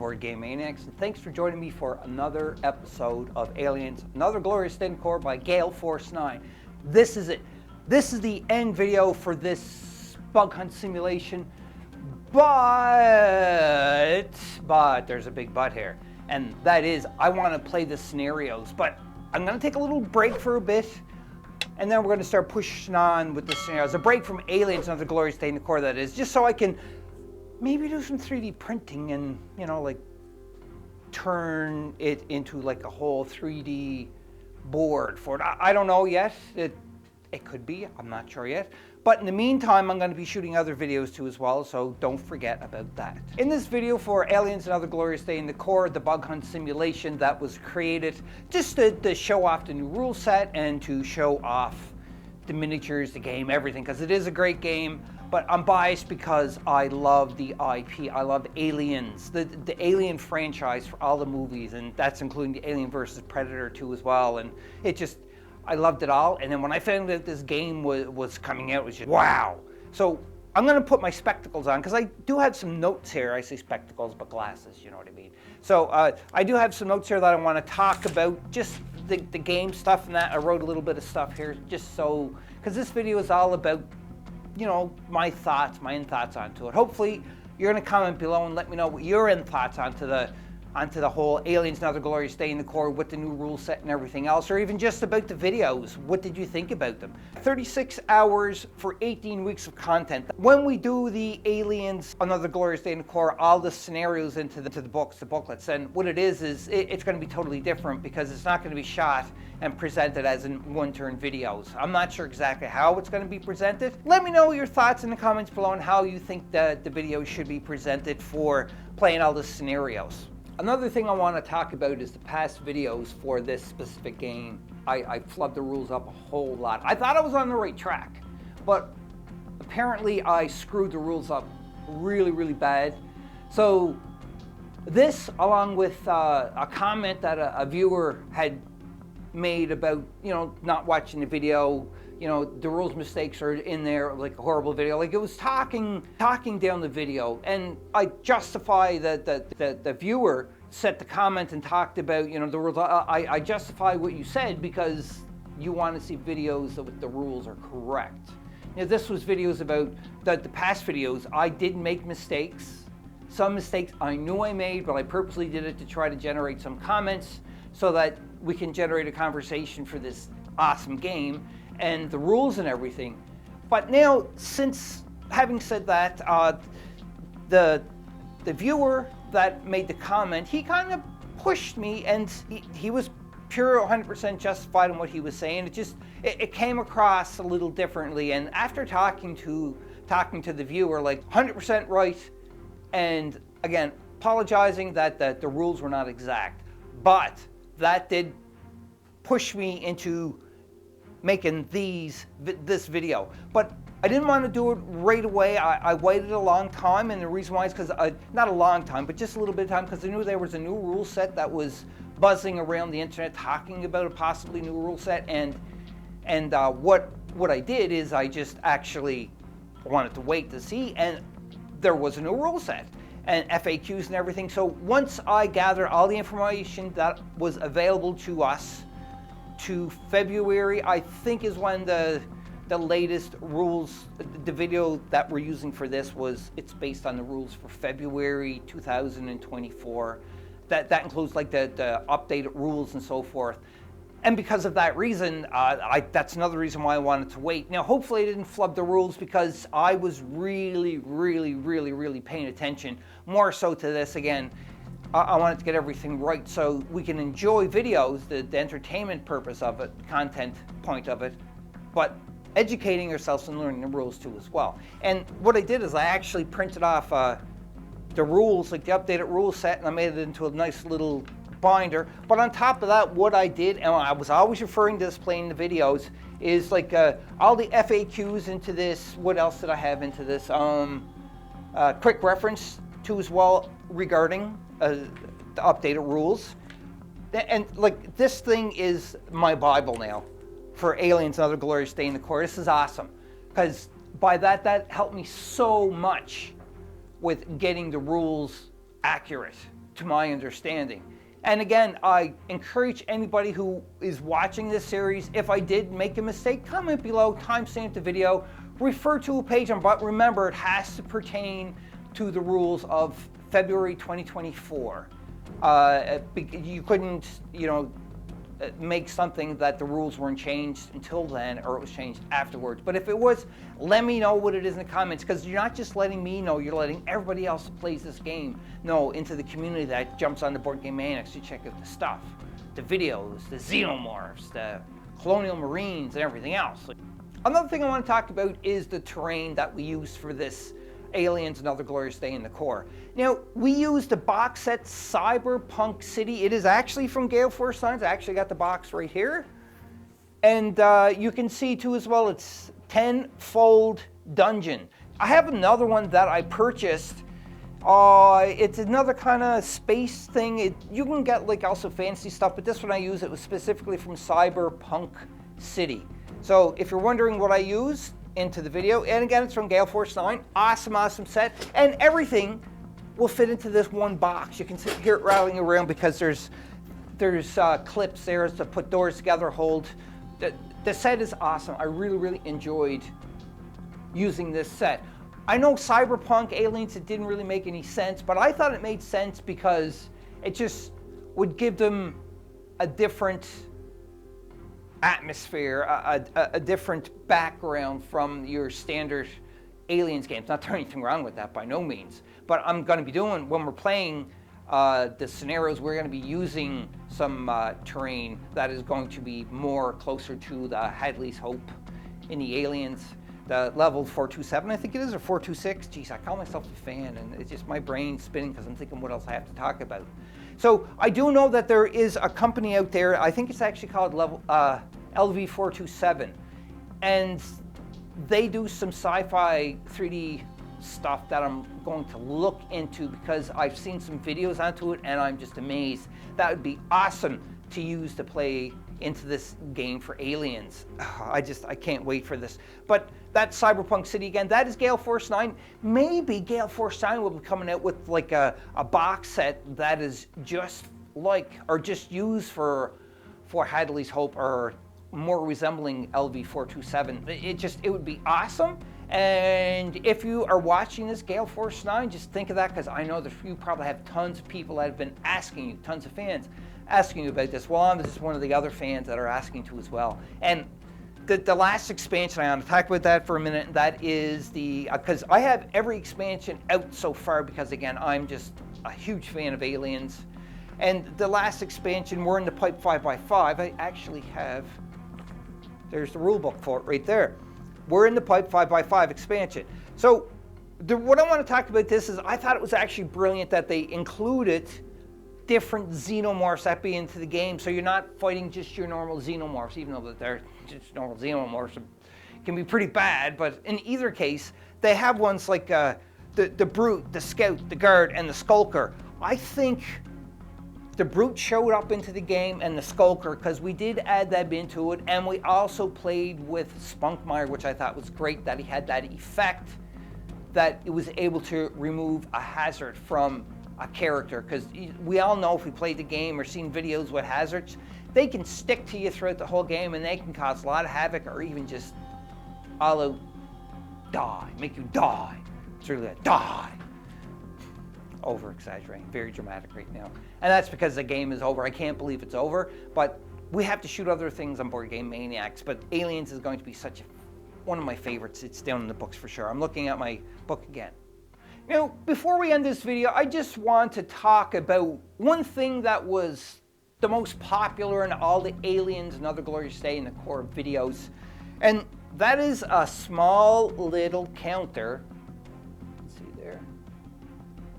Board Game Maniacs, and thanks for joining me for another episode of Aliens, Another Glorious Day in Core by Gale Force 9. This is it. This is the end video for this bug hunt simulation, but there's a big but here, and that is I want to play the scenarios, but I'm going to take a little break for a bit, and then we're going to start pushing on with the scenarios. A break from Aliens, Another Glorious Day in the Core, that is, just so I can maybe do some 3D printing and, you know, like turn it into like a whole 3D board for it. I don't know yet. It could be. I'm not sure yet. But in the meantime, I'm going to be shooting other videos too as well, so don't forget about that. In this video for Aliens, Another Glorious Day in the Core, the bug hunt simulation that was created just to show off the new rule set and to show off the miniatures, the game, everything, because it is a great game. But I'm biased because I love the IP. I love Aliens, the Alien franchise for all the movies, and that's including the Alien vs. Predator 2 as well. And it just, I loved it all. And then when I found out this game was coming out, it was just wow. So I'm gonna put my spectacles on because I do have some notes here. I say spectacles, but glasses, you know what I mean. So I do have some notes here that I want to talk about, just the game stuff and that. I wrote a little bit of stuff here just so, because this video is all about, you know, my thoughts, my in thoughts onto it. Hopefully you're going to comment below and let me know what your in thoughts onto the whole Aliens, Another Glorious Day in the Core with the new rule set and everything else, or even just about the videos. What did you think about them? 36 hours for 18 weeks of content. When we do the Aliens, Another Glorious Day in the Core, all the scenarios into the books, the booklets, and what it is it's going to be totally different because it's not going to be shot and presented as in one-turn videos. I'm not sure exactly how it's going to be presented. Let me know your thoughts in the comments below on how you think that the videos should be presented for playing all the scenarios. Another thing I want to talk about is the past videos for this specific game. I flubbed the rules up a whole lot. I thought I was on the right track, but apparently I screwed the rules up really, really bad. So this, along with a comment that a viewer had made about, you know, not watching the video, you know, the rules mistakes are in there, like a horrible video, like it was talking down the video, and I justify that the viewer set the comment and talked about, you know, the rules. I justify what you said because you want to see videos that the rules are correct. You know, this was videos about the past videos. I did make mistakes. Some mistakes I knew I made, but I purposely did it to try to generate some comments so that we can generate a conversation for this awesome game and the rules and everything. But now, since having said that, the viewer that made the comment, he kind of pushed me, and he was pure 100% justified in what he was saying. It came across a little differently, and after talking to the viewer, like 100% right, and again, apologizing that the rules were not exact, but that did push me into making this video. But I didn't want to do it right away. I waited a long time, and the reason why is because, not a long time, but just a little bit of time, because I knew there was a new rule set that was buzzing around the internet talking about a possibly new rule set, and what I did is I just actually wanted to wait to see, and there was a new rule set and FAQs and everything. So once I gathered all the information that was available to us, to February, I think, is when the latest rules, the video that we're using for this it's based on the rules for February 2024. That includes like the updated rules and so forth. And because of that reason, that's another reason why I wanted to wait. Now, hopefully I didn't flub the rules because I was really, really, really, really paying attention more so to this. Again, I wanted to get everything right so we can enjoy videos, the entertainment purpose of it, content point of it, but educating yourselves and learning the rules too as well. And what I did is I actually printed off the rules, like the updated rule set, and I made it into a nice little binder. But on top of that, what I did, and I was always referring to this playing the videos, is like all the FAQs into this. What else did I have into this? Quick reference to as well regarding the updated rules. And like this thing is my Bible now for Aliens, Another Glorious Day in the Core. This is awesome because by that helped me so much with getting the rules accurate. to my understanding. And again, I encourage anybody who is watching this series, if I did make a mistake, comment below, timestamp the video, refer to a page, but remember, it has to pertain to the rules of February 2024. You couldn't, make something that the rules weren't changed until then, or it was changed afterwards. But if it was, let me know what it is in the comments, because you're not just letting me know, you're letting everybody else who plays this game know, into the community that jumps on the Board Game Maniacs to check out the stuff, the videos, the xenomorphs, the colonial marines, and everything else. Another thing I want to talk about is the terrain that we use for this Aliens Another Glorious Day in the core. Now, we used the box set Cyberpunk City. It is actually from Gale Force Signs. I actually got the box right here. And you can see too as well, it's 10-fold dungeon. I have another one that I purchased. It's another kind of space thing. You can get like also fancy stuff, but this one I use, it was specifically from Cyberpunk City. So if you're wondering what I use into the video, and again, it's from Gale Force 9. Awesome set, and everything will fit into this one box. You can hear it rattling around because there's clips there to put doors together, hold. The set is awesome. I really enjoyed using this set. I know Cyberpunk Aliens, it didn't really make any sense, but I thought it made sense because it just would give them a different atmosphere, a different background from your standard Aliens games. Not there's anything wrong with that, by no means. But I'm going to be doing, when we're playing the scenarios, we're going to be using some terrain that is going to be more closer to the Hadley's Hope in the Aliens. The level 427, I think it is, or 426. Geez, I call myself a fan, and it's just my brain's spinning because I'm thinking what else I have to talk about. So I do know that there is a company out there, I think it's actually called LV427, and they do some sci-fi 3D stuff that I'm going to look into because I've seen some videos onto it and I'm just amazed. That would be awesome to use to play into this game for Aliens. I can't wait for this. But that Cyberpunk City, again, that is Gale Force 9. Maybe Gale Force 9 will be coming out with like a box set that is just like, or just used for Hadley's Hope, or more resembling LV427. It would be awesome. And if you are watching this, Gale Force 9, just think of that, because I know that you probably have tons of people that have been asking you, tons of fans asking you about this. Well, I'm just one of the other fans that are asking to as well. And the last expansion, I want to talk about that for a minute, and that is because I have every expansion out so far, because again, I'm just a huge fan of Aliens. And the last expansion, we're in the pipe 5x5. I actually have, there's the rule book for it right there. We're in the pipe 5x5 expansion. So what I want to talk about this is, I thought it was actually brilliant that they included different xenomorphs that be into the game, so you're not fighting just your normal xenomorphs, even though they're just normal xenomorphs can be pretty bad. But in either case, they have ones like the Brute, the Scout, the Guard, and the Skulker. I think the Brute showed up into the game, and the Skulker, because we did add that into it, and we also played with Spunkmeyer, which I thought was great, that he had that effect that it was able to remove a hazard from a character, because we all know, if we played the game or seen videos with hazards, they can stick to you throughout the whole game, and they can cause a lot of havoc, or even just all out die, make you die. It's really a die. Over exaggerating, very dramatic right now. And that's because the game is over. I can't believe it's over, but we have to shoot other things on Board Game Maniacs. But Aliens is going to be one of my favorites. It's down in the books for sure. I'm looking at my book again. Before we end this video, I just want to talk about one thing that was the most popular in all the Aliens Another Glorious Day in the core videos, and that is a small little counter. Let's see there.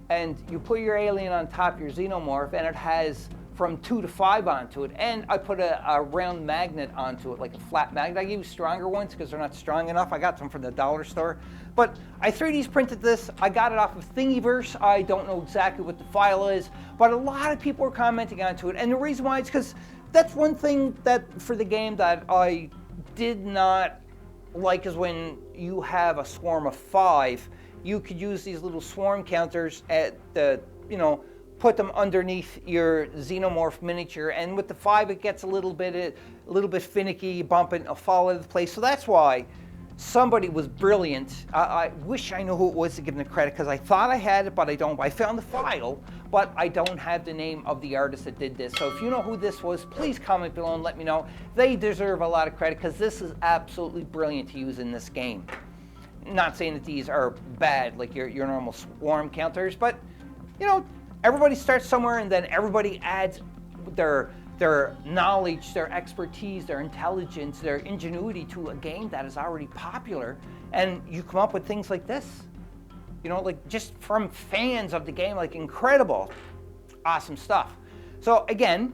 And you put your alien on top of your xenomorph, and it has from 2 to 5 onto it. And I put a round magnet onto it, like a flat magnet. I use stronger ones because they're not strong enough. I got them from the dollar store. But I 3D printed this. I got it off of Thingiverse. I don't know exactly what the file is, but a lot of people were commenting onto it. And the reason why is because that's one thing that for the game that I did not like, is when you have a swarm of 5, you could use these little swarm counters at the, put them underneath your xenomorph miniature, and with the 5 it gets a little bit finicky. You bump it and it'll fall out of place. So that's why somebody was brilliant. I wish I knew who it was to give them the credit, because I thought I had it, but I don't. I found the file, but I don't have the name of the artist that did this. So if you know who this was, please comment below and let me know. They deserve a lot of credit, because this is absolutely brilliant to use in this game. Not saying that these are bad like your normal swarm counters, but you know, everybody starts somewhere, and then everybody adds their knowledge, their expertise, their intelligence, their ingenuity to a game that is already popular, and you come up with things like this. You know, like just from fans of the game, like incredible, awesome stuff. So again,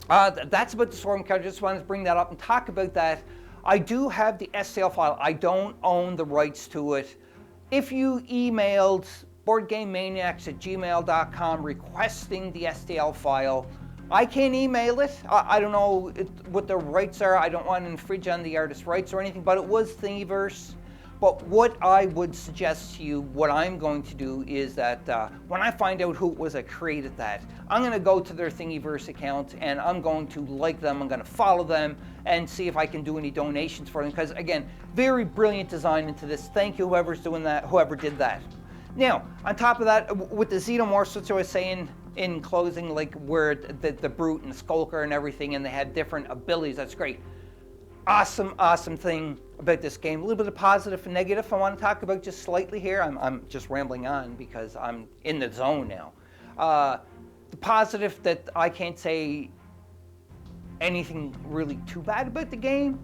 that's about the swarm counter. Just wanted to bring that up and talk about that. I do have the STL file. I don't own the rights to it. If you emailed BoardGameManiacs@gmail.com requesting the STL file, I can't email it. I don't know what the rights are. I don't want to infringe on the artist's rights or anything, but it was Thingiverse. But what I would suggest to you, what I'm going to do is that when I find out who it was that created that, I'm going to go to their Thingiverse account and I'm going to like them, I'm going to follow them and see if I can do any donations for them. Because again, very brilliant design into this. Thank you whoever's doing that, whoever did that. Now, on top of that, with the xenomorphs, which I was saying in closing, like where the brute and the skulker and everything, and they had different abilities, that's great. Awesome, awesome thing about this game. A little bit of positive and negative I want to talk about just slightly here. I'm just rambling on because I'm in the zone now. The positive, that I can't say anything really too bad about the game,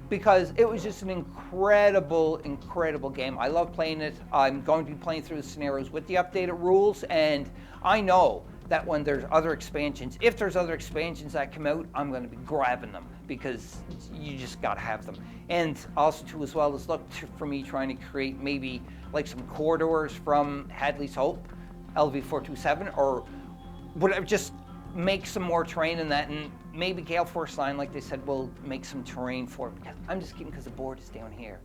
because it was just an incredible, incredible game. I love playing it. I'm going to be playing through the scenarios with the updated rules, and I know that when there's other expansions, if there's other expansions that come out, I'm going to be grabbing them, because you just got to have them. And also too, as well as look for me trying to create maybe like some corridors from Hadley's Hope, LV427, or whatever, just make some more terrain in that, and maybe Gale Force Line, like they said, will make some terrain for it. Because I'm just kidding, because the board is down here.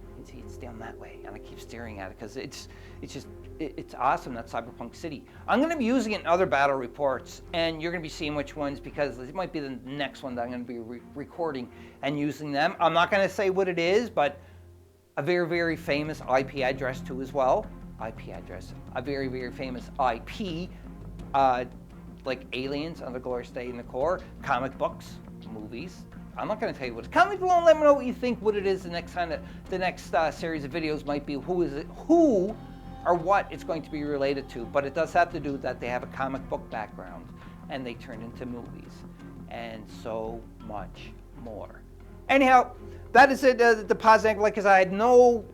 You can see it's down that way, and I keep staring at it because it's awesome, that Cyberpunk City. I'm going to be using it in other battle reports, and you're going to be seeing which ones, because it might be the next one that I'm going to be recording and using them. I'm not going to say what it is, but a very, very famous IP address too as well. IP address, a very, very famous IP, like Aliens, Under Glorious Day in the Core, comic books, movies. I'm not going to tell you what it's. Comment below and let me know what you think, what it is. The next series of videos might be who or what it's going to be related to. But it does have to do with that they have a comic book background and they turned into movies and so much more. Anyhow, that is it. The positive, like I said, I had no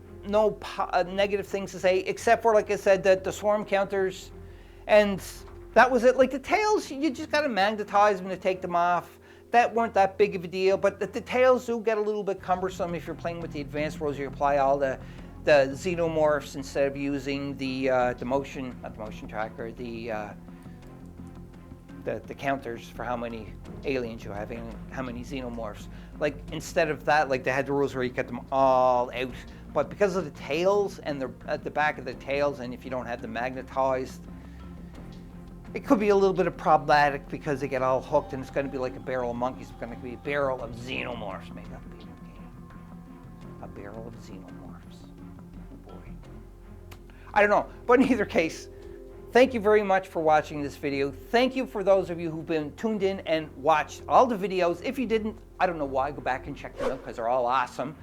negative things to say, except for, like I said, that the swarm counters, and that was it. Like the tails, you just got to magnetize them to take them off. That weren't that big of a deal, but the tails do get a little bit cumbersome if you're playing with the advanced rules. You apply all the xenomorphs instead of using the motion, not the motion tracker, the counters for how many aliens you have and how many xenomorphs. Like instead of that, like they had the rules where you get them all out. But because of the tails and at the back of the tails, and if you don't have them magnetized, it could be a little bit of problematic because they get all hooked, and it's going to be like a barrel of monkeys. It's going to be a barrel of xenomorphs. Maybe that'll be a new game. A barrel of xenomorphs. Oh boy. I don't know. But in either case, thank you very much for watching this video. Thank you for those of you who've been tuned in and watched all the videos. If you didn't, I don't know why. Go back and check them out because they're all awesome.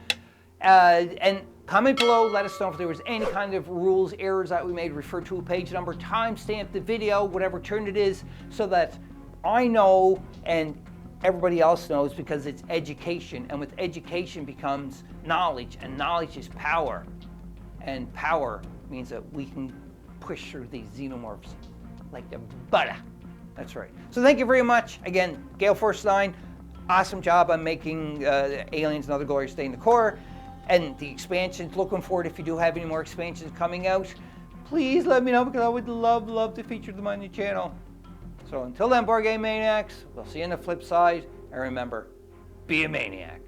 And comment below, let us know if there was any kind of rules, errors that we made. Refer to a page number, timestamp the video, whatever turn it is, so that I know and everybody else knows, because it's education. And with education becomes knowledge, and knowledge is power. And power means that we can push through these xenomorphs like the butter. That's right. So thank you very much. Again, Gale Force 9, awesome job on making Aliens Another Glorious Day in the Core. And the expansions, looking forward, if you do have any more expansions coming out, please let me know, because I would love to feature them on your channel. So until then, Board Game Maniacs, we'll see you on the flip side. And remember, be a maniac.